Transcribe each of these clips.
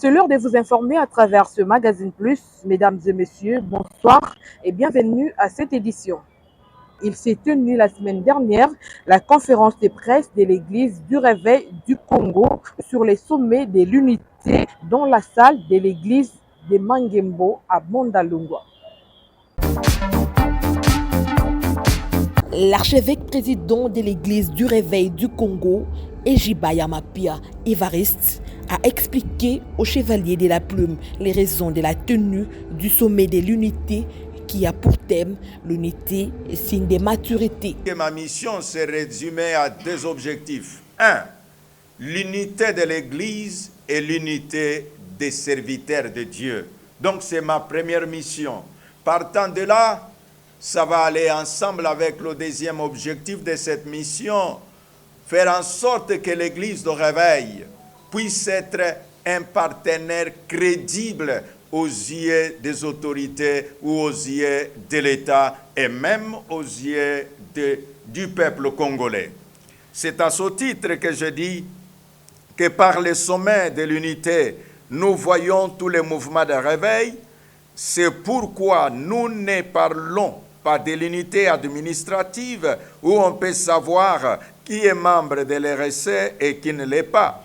C'est l'heure de vous informer à travers ce magazine Plus. Mesdames et messieurs, bonsoir et bienvenue à cette édition. Il s'est tenu la semaine dernière la conférence de presse de l'Église du Réveil du Congo sur les sommets de l'unité dans la salle de l'Église de Mangembo à Bondalungwa. L'archevêque président de l'Église du Réveil du Congo, Ejibaya Mapia Évariste, a expliqué aux chevaliers de la plume les raisons de la tenue du sommet de l'unité qui a pour thème l'unité et signe de maturité. Ma mission se résumait à deux objectifs. Un, l'unité de l'Église et l'unité des serviteurs de Dieu. Donc c'est ma première mission. Partant de là, ça va aller ensemble avec le deuxième objectif de cette mission, faire en sorte que l'Église de Réveil puisse être un partenaire crédible aux yeux des autorités ou aux yeux de l'État et même aux yeux du peuple congolais. C'est à ce titre que je dis que par le sommet de l'unité, nous voyons tous les mouvements de réveil. C'est pourquoi nous ne parlons pas de l'unité administrative où on peut savoir qui est membre de l'RSC et qui ne l'est pas.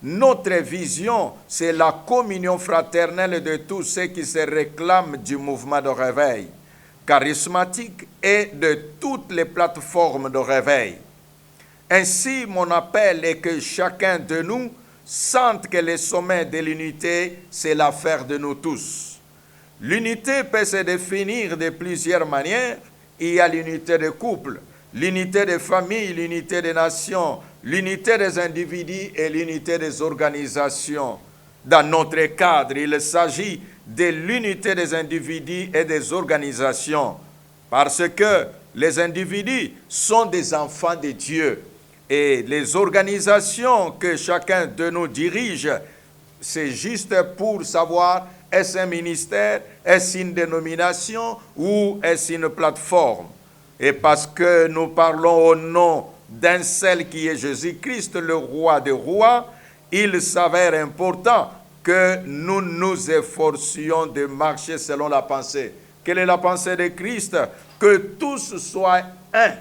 Notre vision, c'est la communion fraternelle de tous ceux qui se réclament du mouvement de réveil charismatique et de toutes les plateformes de réveil. Ainsi, mon appel est que chacun de nous sente que le sommet de l'unité, c'est l'affaire de nous tous. L'unité peut se définir de plusieurs manières. Il y a l'unité de couple, l'unité des familles, l'unité des nations, l'unité des individus et l'unité des organisations. Dans notre cadre, il s'agit de l'unité des individus et des organisations, parce que les individus sont des enfants de Dieu et les organisations que chacun de nous dirige, c'est juste pour savoir est-ce un ministère, est-ce une dénomination ou est-ce une plateforme. Et parce que nous parlons au nom d'un seul qui est Jésus-Christ, le roi des rois, il s'avère important que nous nous efforcions de marcher selon la pensée. Quelle est la pensée de Christ? Que tous soient un,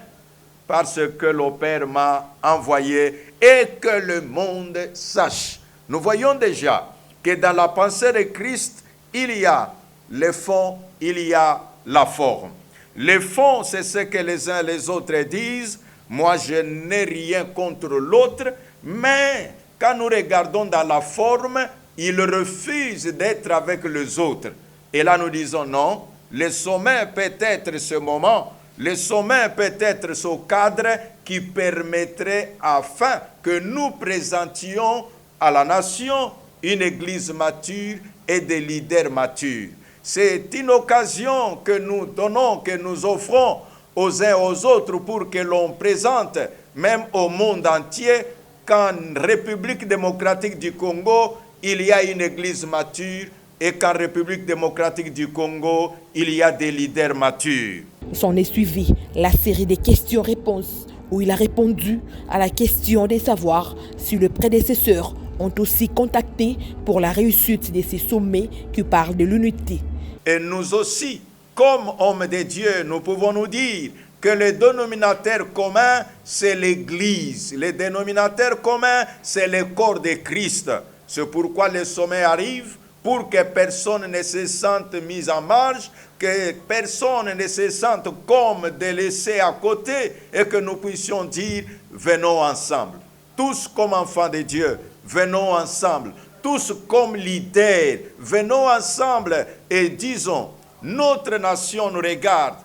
parce que le Père m'a envoyé et que le monde sache. Nous voyons déjà que dans la pensée de Christ, il y a le fond, il y a la forme. Le fond, c'est ce que les uns et les autres disent. Moi, je n'ai rien contre l'autre, mais quand nous regardons dans la forme, ils refusent d'être avec les autres. Et là, nous disons non, le sommet peut être ce moment, le sommet peut être ce cadre qui permettrait afin que nous présentions à la nation une église mature et des leaders matures. C'est une occasion que nous donnons, que nous offrons aux uns aux autres pour que l'on présente, même au monde entier, qu'en République démocratique du Congo, il y a une église mature et qu'en République démocratique du Congo, il y a des leaders matures. S'en est suivi la série des questions-réponses où il a répondu à la question de savoir si les prédécesseurs ont aussi contacté pour la réussite de ces sommets qui parlent de l'unité. Et nous aussi, comme hommes de Dieu, nous pouvons nous dire que le dénominateur commun, c'est l'Église. Le dénominateur commun, c'est le corps de Christ. C'est pourquoi le sommet arrive, pour que personne ne se sente mis en marge, que personne ne se sente comme délaissé à côté, et que nous puissions dire, venons ensemble. Tous comme enfants de Dieu, venons ensemble. Tous comme leaders, venons ensemble et disons, notre nation nous regarde,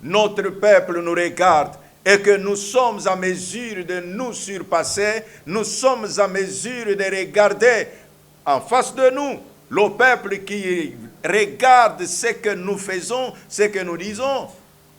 notre peuple nous regarde et que nous sommes en mesure de nous surpasser, nous sommes en mesure de regarder en face de nous le peuple qui regarde ce que nous faisons, ce que nous disons.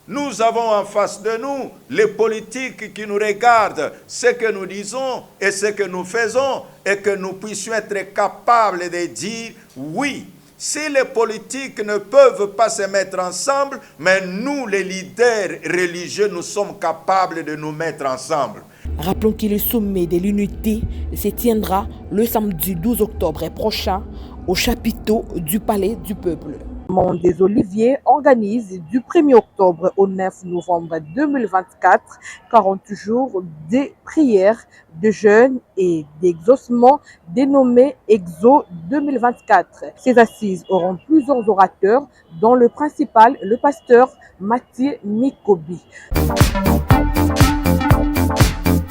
Nous avons en face de nous les politiques qui nous regardent, ce que nous disons et ce que nous faisons, et que nous puissions être capables de dire oui. Si les politiques ne peuvent pas se mettre ensemble, mais nous, les leaders religieux, nous sommes capables de nous mettre ensemble. Rappelons que le sommet de l'unité se tiendra le samedi 12 octobre prochain au chapiteau du Palais du Peuple. Le Mont des Oliviers organise du 1er octobre au 9 novembre 2024 40 jours de prières, de jeûne et d'exaucement dénommés Exo 2024. Ces assises auront plusieurs orateurs, dont le principal, le pasteur Mathieu Mikobi.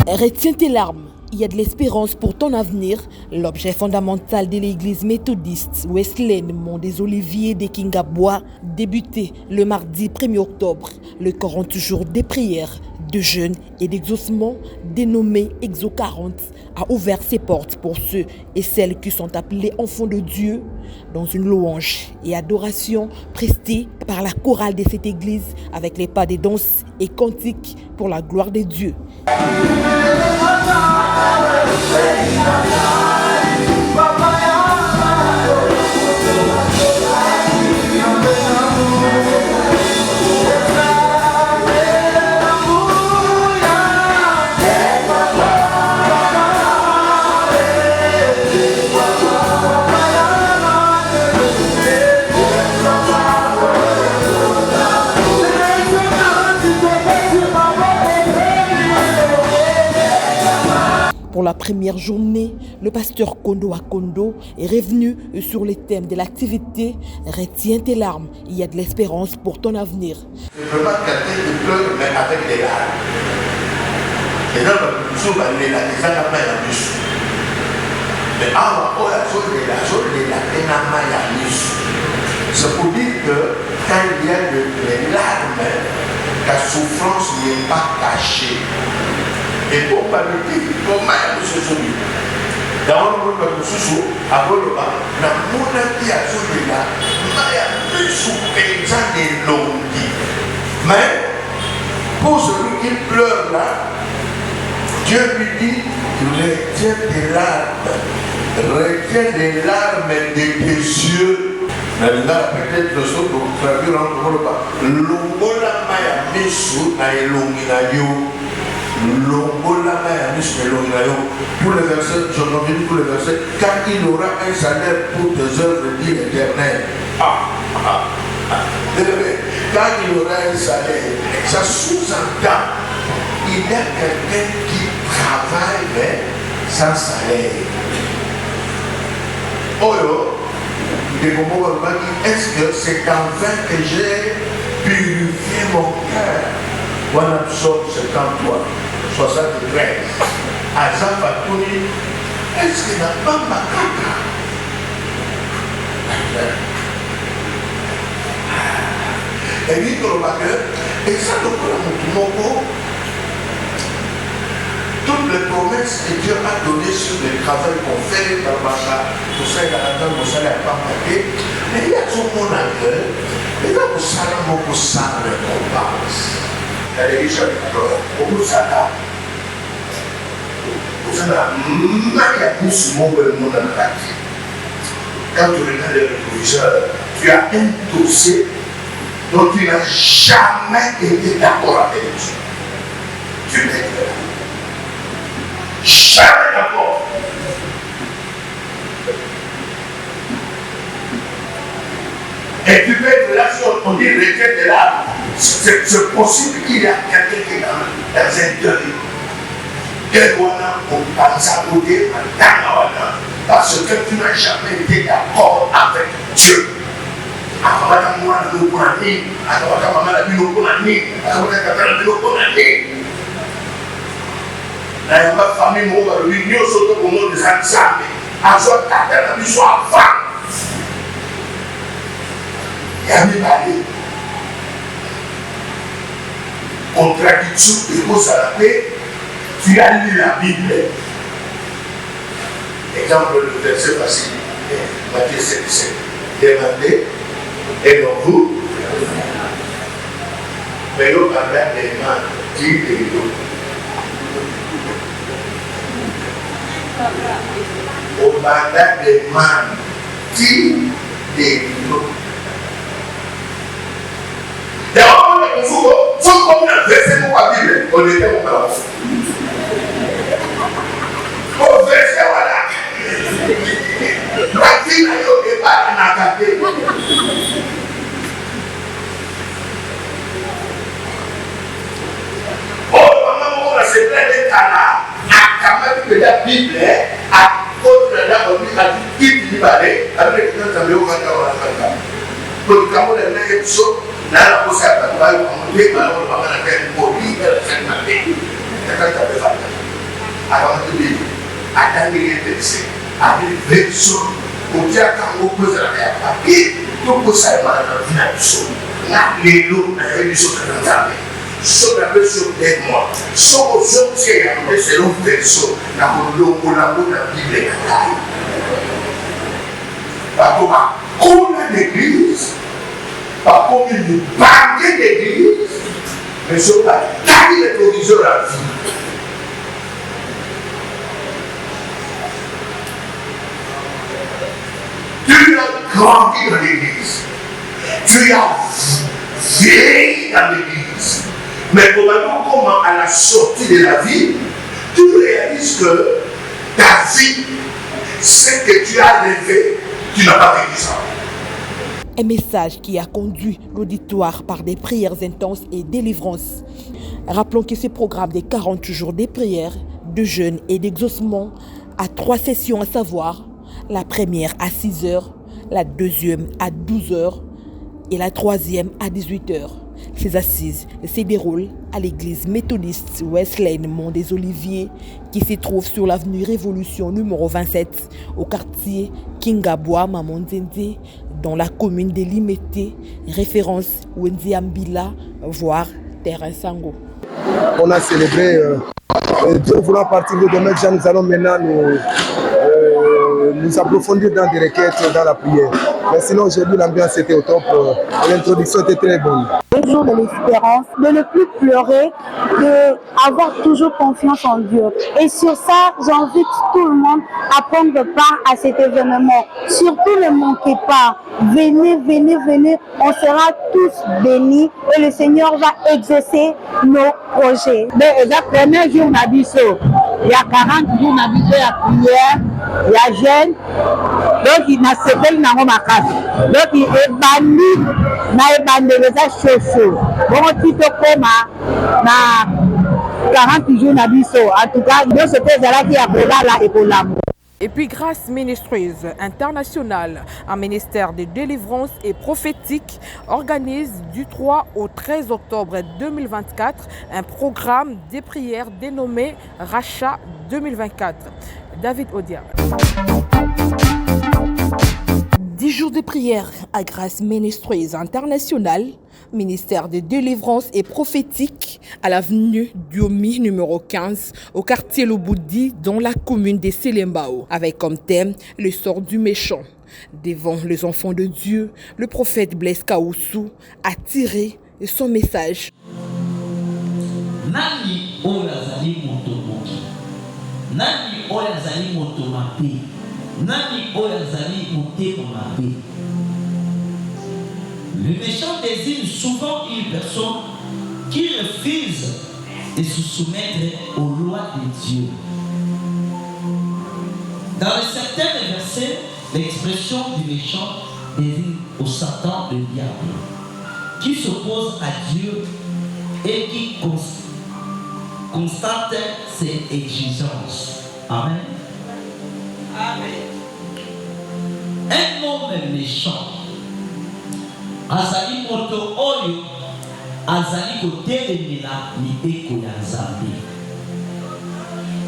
Retiens tes larmes. Il y a de l'espérance pour ton avenir. L'objet fondamental de l'église méthodiste Wesleyenne Mont des Oliviers de Kingabois débuté le mardi 1er octobre. Le 40 jours de prières, de jeûne et d'exaucement dénommé Exo 40 a ouvert ses portes pour ceux et celles qui sont appelés enfants de Dieu dans une louange et adoration prestée par la chorale de cette église avec les pas de danse et cantiques pour la gloire de Dieu. Pour la première journée, le pasteur Kondo Akondo est revenu sur les thèmes de l'activité « Retiens tes larmes, il y a de l'espérance pour ton avenir ». Je ne peux pas quelqu'un qui pleure, mais avec des larmes. Et donc, je vais la bus. Mais avant, c'est pour dire que quand il y a des larmes, la souffrance n'est pas cachée. Et pour parler de comment il se souvient. Dans le monde de Soussou, à Boloba, la monarchie a sauvé là, il y a plus sous paysan des longues. Mais, pour celui qui pleure là, Dieu lui dit, retiens des larmes de tes yeux. Peut-être le son pour traduire en Boloba. Longola maya misu na elongi na yo. Pour les versets, je continue pour les versets, car il aura un salaire pour tes œuvres, dit l'Éternel. Quand il aura un salaire, ça sous-entend, il y a quelqu'un qui travaille mais sans salaire. Est-ce que c'est en vain que j'ai purifié mon cœur? Voilà, psaume 73, 73. Azaf Atouni, est-ce qu'il n'a pas ma caca? Et dit que le matin, et ça nous prend toutes les promesses que Dieu a données sur le travail qu'on fait dans le Macha, tout ça, il y a un temps, ça n'a pas marqué, mais il y a tout le monde à cœur, et là, vous savez, beaucoup ça récompense. Elle est chapitre au Moussala. Moussala, Mariamus, mon monde à la quand tu regardes le rétroviseur, tu as un dossier dont tu n'as jamais été d'accord avec Dieu. Tu n'es pas là. Jamais d'accord. Et tu peux être là sur on dit retiens de là. C'est possible qu'il y a quelqu'un qui est dans un deuil. Parce que tu n'as jamais été d'accord avec Dieu. Contradiction et cause à la paix, tu as lu la Bible. Exemple, le verset facile, Matthieu 7, demandez et non vous. Mais vous parlez des mains, dit de l'eau. Au mandat des mains, dit de l'eau. Il faut qu'on a versé pour la Bible, on était au blanc. Au verset, voilà. La vie n'a Bible à cause de la Bible a dit qu'il y avait avec le temps de l'Ouganda. Pour le Cameroun, il y a une chose, là, la possibilité de faire un peu, alors on va faire une police, faire un peu. C'est quand tu as fait avant de dire, attendez les textes, avec les versions, pour dire quand on pose la terre, et tout pour ça, il va dans la vie. Là, les loups, la révolution de la vie. Sur la version d'aide-moi, sur aux hommes qui ont été selon version, la Bible. Par contre, combien d'églises, par contre, une banquette d'églises, mais sur la taille de l'horizon de la vie. Tu as grandi dans l'église, tu as vieilli dans l'église. Mais probablement, comment à la sortie de la vie, tu réalises que ta vie, ce que tu as rêvé, tu n'as pas vécu ça. Un message qui a conduit l'auditoire par des prières intenses et délivrances. Rappelons que ce programme des 40 jours des prières, de jeûne et d'exaucement a 3 sessions, à savoir la première à 6 heures, la deuxième à 12 heures et la troisième à 18 heures. Ces assises se déroulent à l'église méthodiste Wesleyan Mont des Oliviers qui se trouve sur l'avenue Révolution numéro 27 au quartier Kingaboa Mamondende dans la commune de Limete, référence Wendiambila, voire Terrain Sango. On a célébré, voulant partir de demain, déjà nous allons maintenant nous approfondir dans des requêtes, dans la prière. Mais sinon aujourd'hui l'ambiance était au top, l'introduction était très bonne. Le jour de l'espérance, de ne plus pleurer, d'avoir toujours confiance en Dieu. Et sur ça, j'invite tout le monde à prendre part à cet événement. Surtout ne manquez pas, venez, venez, venez, on sera tous bénis et le Seigneur va exaucer nos projets. Mais le premier jour, il y a 40 jours, il y a prière, il y a jeûne, donc il n'a pas de ma case. Donc il est banni, il est chaud. Bon, tu te comme na 40 jours, en tout cas, nous sommes là qui a là et pour l'amour. Et puis Grâce Ministries International, un ministère de délivrance et prophétique, organise du 3 au 13 octobre 2024 un programme de prières dénommé Rachat 2024. David Odia. 10 jours de prière à Grâce Ministries International, ministère de délivrance et prophétique à l'avenue Diomi numéro 15 au quartier Loboudi dans la commune de Selembao, avec comme thème le sort du méchant. Devant les enfants de Dieu, le prophète Blaise Kaoussou a tiré son message. Nani oyazali motomoki, nani oyazali motomape, nani oyazali motema mabe. Le méchant désigne souvent une personne qui refuse de se soumettre aux lois de Dieu. Dans certains versets, l'expression du méchant désigne au Satan, le diable, qui s'oppose à Dieu et qui constate ses exigences. Amen. Amen. Un homme méchant, azali moto oyo azali kotelemela mibeko ya Nzambe.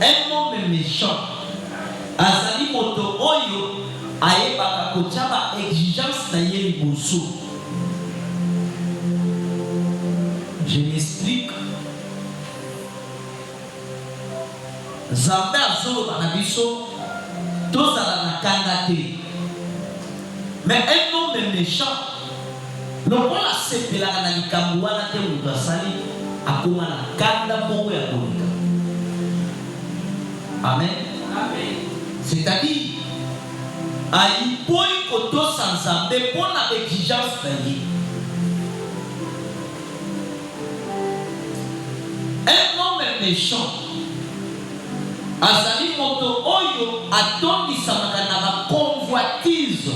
Un homme méchant azali moto oyo ayebaka kotia ba exigence na ye liboso. Je m'explique. Nzambe azoloba na biso tozala na kanda te. Mais un homme méchant, lokola sepelaka na likambo wana te moto asali akoma na kanda moko ya koleka. Amen. Amen. C'est-à-dire ayipoi kotosa Nzambe mpona exigence na ye. Un homme méchant azali moto oyo atondisamaka na baconvoitise.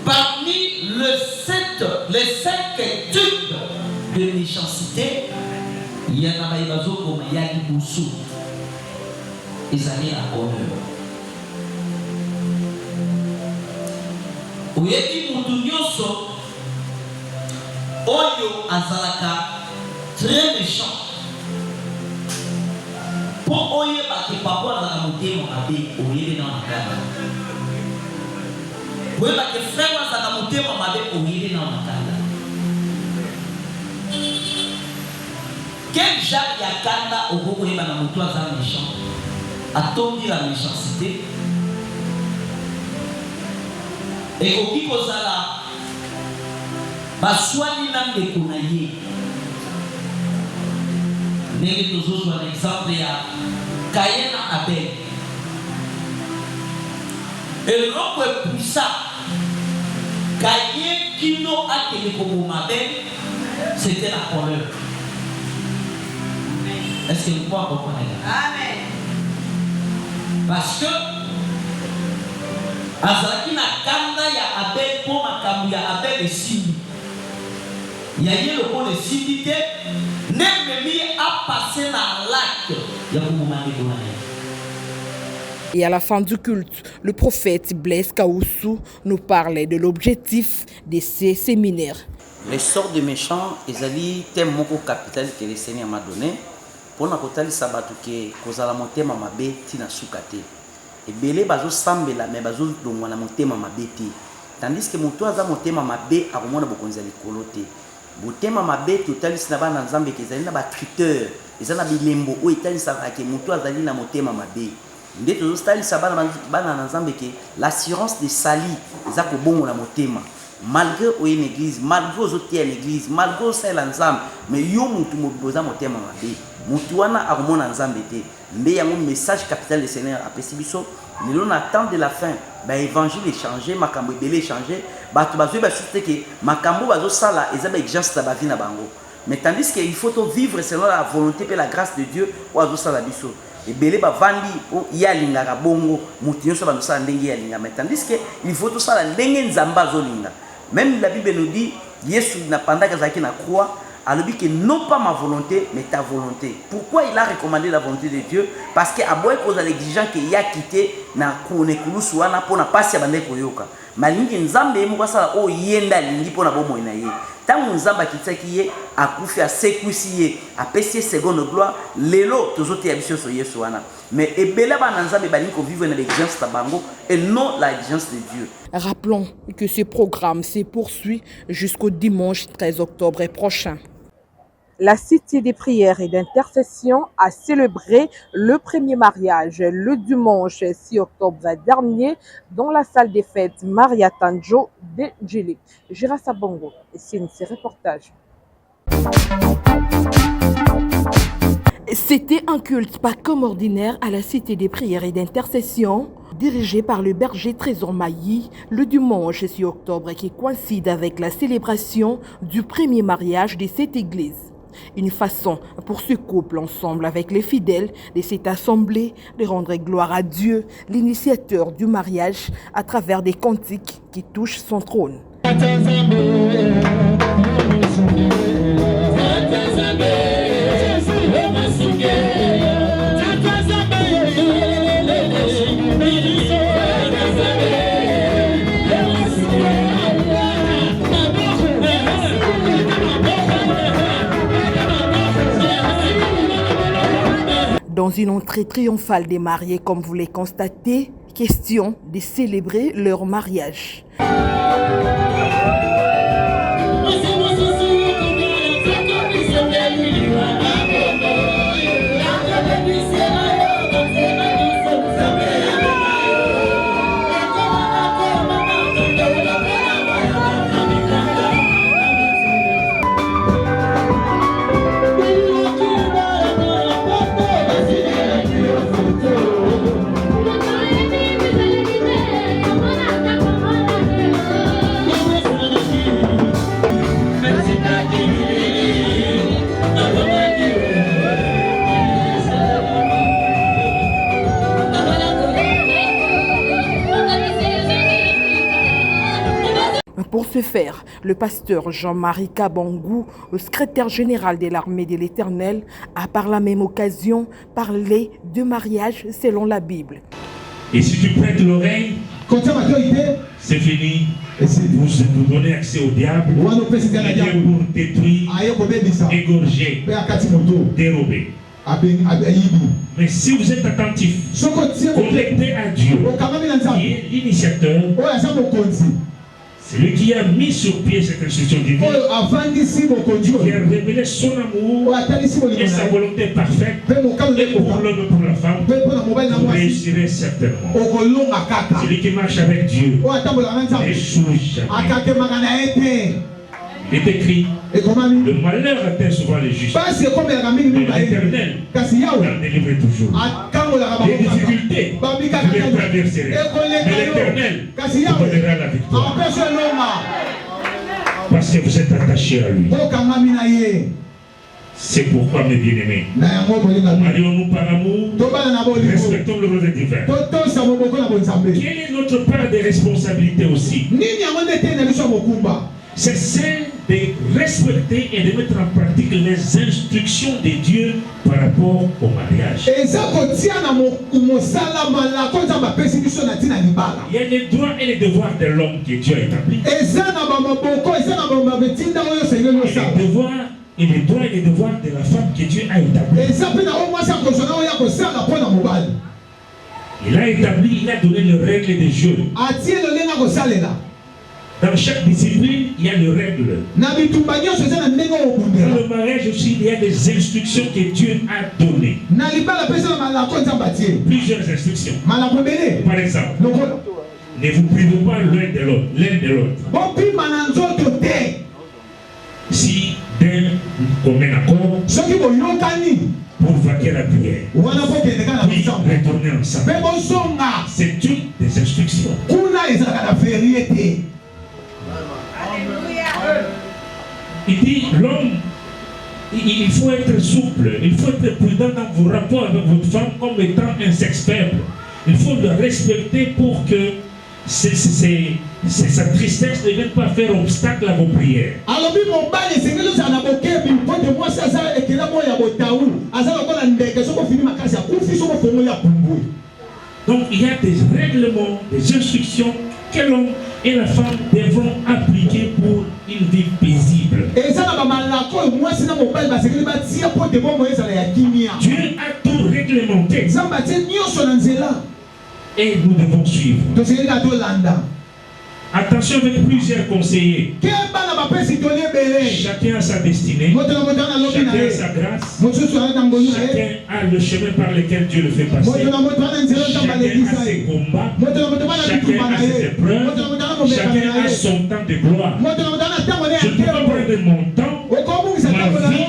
Parmi les 5 types de méchanceté, il y ya na bayi bazokoma ya libusu ezali na honneur. Oyebi mutu nyonso oyo azalaka très méchant po oyebake papa azala motema mabe oyebi na makanda, oyebake frère azala motema mabe oyebi na makanda. Quel genre ya kanda okokoyeba na moto aza méchant atondi la méchanceté ekoki kozala baswani na ndeko na ye. Ndenge tozozwa na exemple ya Kayen na Abel. Eloko epuisa Kayen kino akende koboma Abel, c'était la colère. Est-ce que vous pouvez comprendre? Amen. Parce que azalaki na kanda ya Abel po makambo ya Abel esimbi. Ya ye lokola esimbi te, nememi a passé na l'acte ya koboma ndeko na ye. Et à la fin du culte, le prophète Blaise Kaoussou nous parlait de l'objectif de ces séminaires. Les sorts de méchants, ezali thème moko capital que le Seigneur m'a donné. Pour na kotalisa bato ke kozala motema mabe tina suka te. Ebele bazo sambela me bazo longwa na motema mabe te. Tandis que moto aza motema mabe akomona bokonzi ya likolo te. Motema mabe totalisa na bana nzambe ke ezali na ba critère, ezali na bilembo o etalisa ke moto azali na motema mabe. Nde tozotalisa bana na nzambe ke l'assurance de sali eza kobongo na motema. Malgré une église, malgré aux autres l'église, malgré celle ensemble, mais yo mutu moboza motema mabe. Mutu wana akomona nzambe te. Nde yango message capital du Seigneur apesi biso. Lelo na temps de la fin, ba évangile échanger, makambo ebele échanger, bato bazo ba surtout que makambo bazo sala ezaba exigence ta ba vie na bango. Mais tandis que il faut vivre selon la volonté et la grâce de Dieu ou azo sala biso. Ebele ba vandi o ya lingaka bongo, mutu nyonso ba sala ndenge ya linga. Mais tandis que il faut tout sala ndenge nzamba zo linga. Même la Bible nous dit, Jésus n'a pas d'azaki na croix, alors que non pas ma volonté, mais ta volonté. Pourquoi il a recommandé la volonté de Dieu? Parce que à boire cause l'exigence qu'il y a quitté na kone kulusuana pour na passer bande koyoka. Malingi nzambe mo basala o yenda lingi pour na bomo na ye. Tant nzamba kitaki ye akufi a sekusi a pesi seconde gloire lelo tozote ya biso so Yesu wana. Mais ebela bana nzambe balingi ko vivre na l'exigence tabango et non la exigence de Dieu. Rappelons que ce programme se poursuit jusqu'au dimanche 13 octobre prochain. La Cité des prières et d'intercession a célébré le premier mariage le dimanche 6 octobre dernier dans la salle des fêtes Maria Tanjo de Djili. Gira Sabongo signe ce reportage. C'était un culte pas comme ordinaire à la Cité des prières et d'intercession, dirigé par le berger Trésor Mailly, le dimanche 6 octobre qui coïncide avec la célébration du premier mariage de cette église. Une façon pour ce couple ensemble avec les fidèles de cette assemblée de rendre gloire à Dieu, l'initiateur du mariage, à travers des cantiques qui touchent son trône. Dans une entrée triomphale des mariés, comme vous les constatez, question de célébrer leur mariage. ce faire, le pasteur Jean-Marie Kabangou, le secrétaire général de l'armée de l'Éternel, a par la même occasion parlé de mariage selon la Bible. Et si tu prêtes l'oreille, c'est fini. Vous donnez accès au diable. Il vient pour détruire, égorger, dérober. Mais si vous êtes attentif, connecté à Dieu, qui est l'initiateur, c'est lui qui a mis sur pied cette instruction divine, qui a révélé son amour et sa volonté parfaite, et pour l'homme et pour la femme, vous réussirez certainement. Celui qui marche avec Dieu n'échoue jamais. Il est écrit, le malheur atteint souvent les justes, mais l'Éternel va délivrer toujours. Les difficultés, vous les traverserez, mais l'Éternel vous donnera la victoire. Parce que vous êtes attachés à lui. C'est pourquoi, mes bien-aimés, marions-nous par amour, respectons le rôle divin. Quelle est notre part de responsabilité aussi? C'est celle de respecter et de mettre en pratique les instructions de Dieu par rapport au mariage. Il y a les droits et les devoirs de l'homme que Dieu a établis. Et les droits et les devoirs de la femme que Dieu a établis. Il a établi, il a donné les règles du jeu. Dans chaque discipline, il y a des règles. Dans le mariage aussi, il y a des instructions que Dieu a données. Plusieurs instructions. Par exemple, ne vous privez pas l'un de l'autre. Si d'un commun accord, pour vaquer la prière, puis retourner ensemble. C'est une des instructions. Il dit, l'homme, il faut être souple, il faut être prudent dans vos rapports avec votre femme comme étant un sexe faible. Il faut le respecter pour que sa tristesse ne vienne pas faire obstacle à vos prières. Donc il y a des règlements, des instructions que l'homme et la femme devront appliquer pour une vie paisible. Dieu a tout réglementé. Et nous devons suivre. Attention avec plusieurs conseillers. Chacun a sa destinée. Chacun a sa grâce. Chacun a le chemin par lequel Dieu le fait passer. Chacun a ses combats. Chacun a ses épreuves. Chacun a son temps de gloire. Je ne peux pas prendre mon temps, ma vie,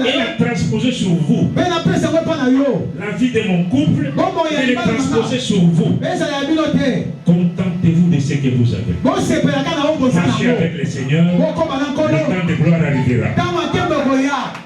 et la transposer sur vous. La vie de mon couple, et la transposer sur vous. Contentez-vous de ce que vous avez. Marchez avec le Seigneur, le temps de gloire arrivera.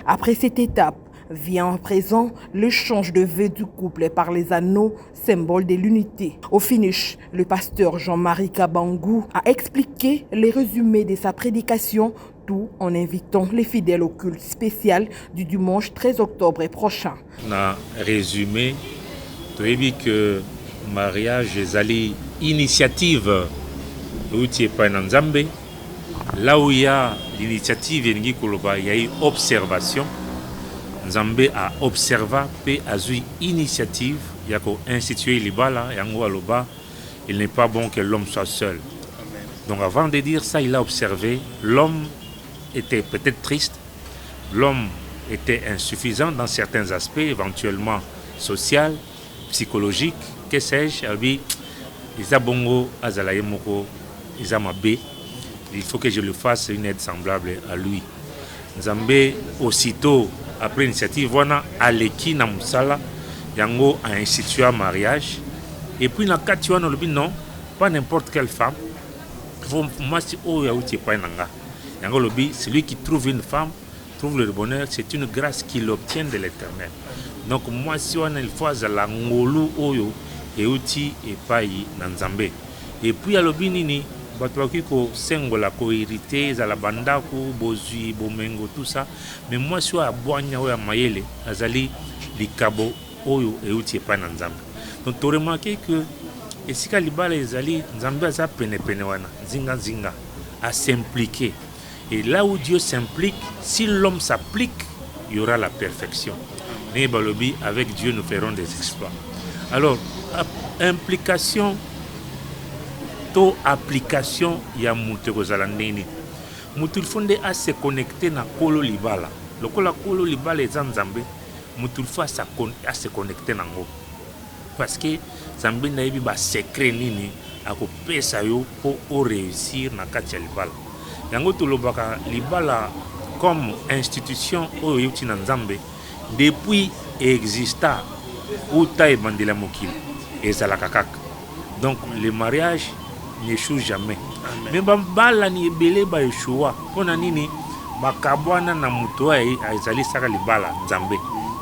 Après cette étape, vient à présent l'échange de vœux du couple par les anneaux, symbole de l'unité. Au finish, le pasteur Jean-Marie Kabangou a expliqué les résumés de sa prédication, tout en invitant les fidèles au culte spécial du dimanche 13 octobre prochain. Na résumé, tu as vu que mariage est initiative là où il y a l'initiative, il y a eu observation. Nzambe a observé et a eu initiative. Il y a institué l'ibala, il n'est pas bon que l'homme soit seul. Donc avant de dire ça, il a observé. L'homme était peut-être triste. L'homme était insuffisant dans certains aspects, éventuellement social, psychologique, que sais-je. Il faut que je le fasse une aide semblable à lui. Nzambe aussitôt après l'initiative, voilà Aleki na Musala, Yango a institué un mariage. Et puis, dans le cas non, pas n'importe quelle femme. Celui qui trouve une femme, trouve le bonheur, c'est une grâce qu'il obtient de l'Éternel. Donc, moi, si on a une fois à la ngolu oyo, et outi et payi dans Nzambe. Et puis, à l'obinini, bato bakoki kosengola kohérité ezala bandako bozwi bomengo tout ça, mais mwasi oyo abwanya oyo ya mayele azali likabo oyo euti epai na nzambe. Donc toremarke que esika libala ezali nzambe aza penepene wana nzinga à s'impliquer, et là où Dieu s'implique, si l'homme s'applique, il y aura la perfection. Mais balobi, avec Dieu nous ferons des exploits. Alors implication to application ya mutu kozala ndeni mutu fonde a se connecter na kolo libala lokola kolo libala eza nzambe mutu faut a se connecter nango parce que nzambe na yebi ba secret nini akopesa yo po o réussir na kati ya libala yango tolobaka libala comme institution oyo yuti na nzambe depuis exista uta ebandela mokili ezalaka kaka. Donc le mariage n'échoue jamais. Mais bala ni ebele ba échoua pona nini bakabwana na muto ezali saka libala nzambe.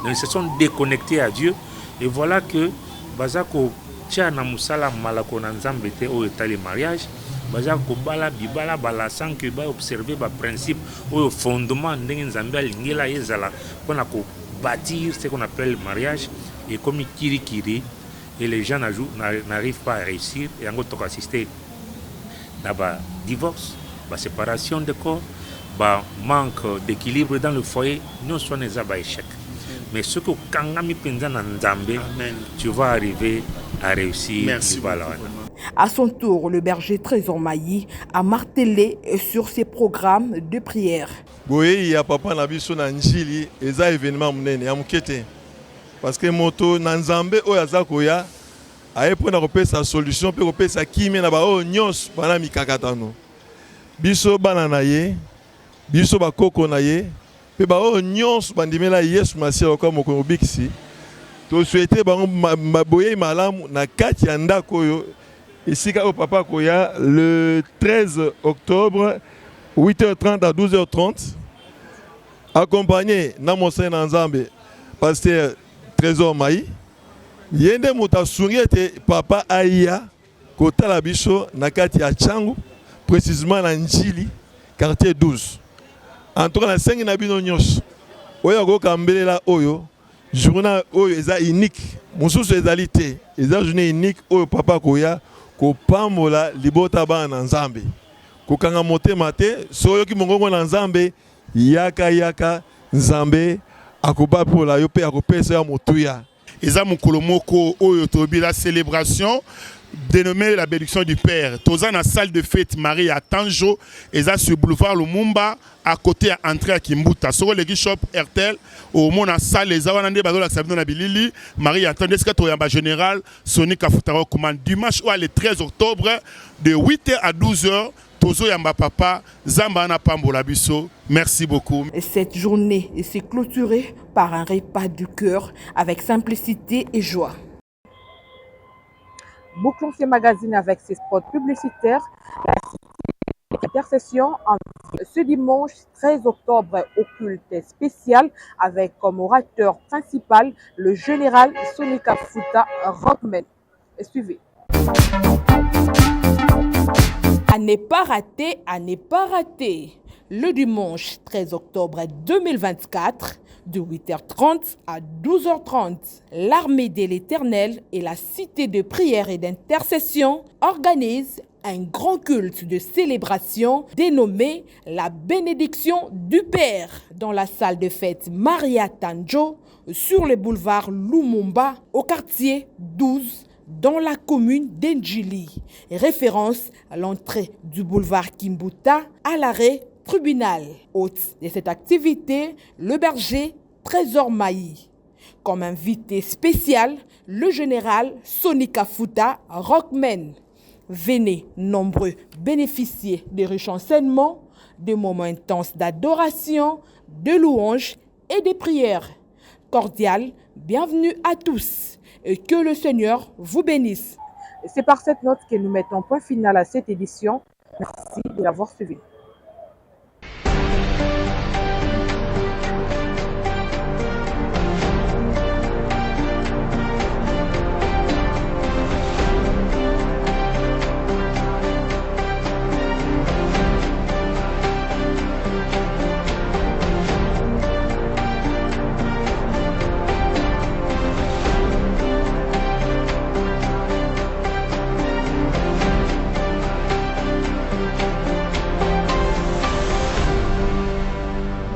Donc ils se sont déconnectés à Dieu, et voilà que bazako tia na musala malako na nzambe te o etali mariage bazako bala bibala bala sans que ba observer ba principe au fondement ndenge nzambe alingela ezala pona ko bâtir ce qu'on appelle le mariage, et comme kiri et les gens n'arrivent pas à réussir, et en gros tu assister à un divorce, à séparation de corps, à manque d'équilibre dans le foyer, non soit des échecs. Mais ce que Kangami Penza Nzambe, tu vas arriver à réussir. Merci. À son tour, le berger Trésor Mailly a martelé sur ses programmes de prière. Il y a papa Nabiso Nanjili, et ça événement mnene, amukete. Parce que moto Nanzambe oyazakoya aye pona kopé sa solution pe kopé sa kimi na ba o nyos bana mikakatano. Biso bana na ye, biso ba koko na ye, pe ba o nyos bandimela Yesu Masiya comme ko biksi. To souhaiter ba maboye malamu na kati ya ndako yo. Esika o papa koya le 13 octobre 8h30 à 12h30 accompagné na Monseigneur Nanzambe pasteur Trésor Mailly yende mutasungete papa Aya kotala biso na kati ya Changu, précisément na Njili quartier 12. En tout cas na sengi na bino nyos oyo ko kambelela oyo journée oyo eza unique mususu ezali te eza journée unique oyo papa koya ko pambola libota bana na Nzambe ko kanga motema te soyo ki mongongo na Nzambe yaka Nzambe akoba pola yo pe akopesa ya motuya. Eza mukolo moko oyo tobi la célébration dénommée la bénédiction du Père. Toza na salle de fête Marie à Tanjo, eza sur boulevard Lumumba à côté à entrée à Kimbuta. Sur le shop RTL au mona salle les awanande bazo la sabino na bilili Marie attendait ce que toyamba général Sonic Afutaro commande dimanche le 13 octobre de 8h à 12h. Tozo yamba papa Zamba na pambola biso. Merci beaucoup. Cette journée s'est clôturée par un repas du cœur avec simplicité et joie. Bouclons ces magazines avec ces spots publicitaires. Intercession ce dimanche 13 octobre au culte spécial avec comme orateur principal le général Sonika Futa Rockman. Suivez. À ne pas rater, à ne pas rater. Le dimanche 13 octobre 2024, de 8h30 à 12h30, l'armée de l'Éternel et la cité de prière et d'intercession organisent un grand culte de célébration dénommé la bénédiction du Père dans la salle de fête Maria Tanjo sur le boulevard Lumumba au quartier 12 dans la commune d'Enjili. Référence à l'entrée du boulevard Kimbuta à l'arrêt tribunal. Hôte de cette activité, le berger Trésor Mailly. Comme invité spécial, le général Sonika Futa Rockman. Venez nombreux bénéficier des riches enseignements, des moments intenses d'adoration, de louanges et de prières. Cordial, bienvenue à tous et que le Seigneur vous bénisse. C'est par cette note que nous mettons point final à cette édition. Merci de l'avoir suivi.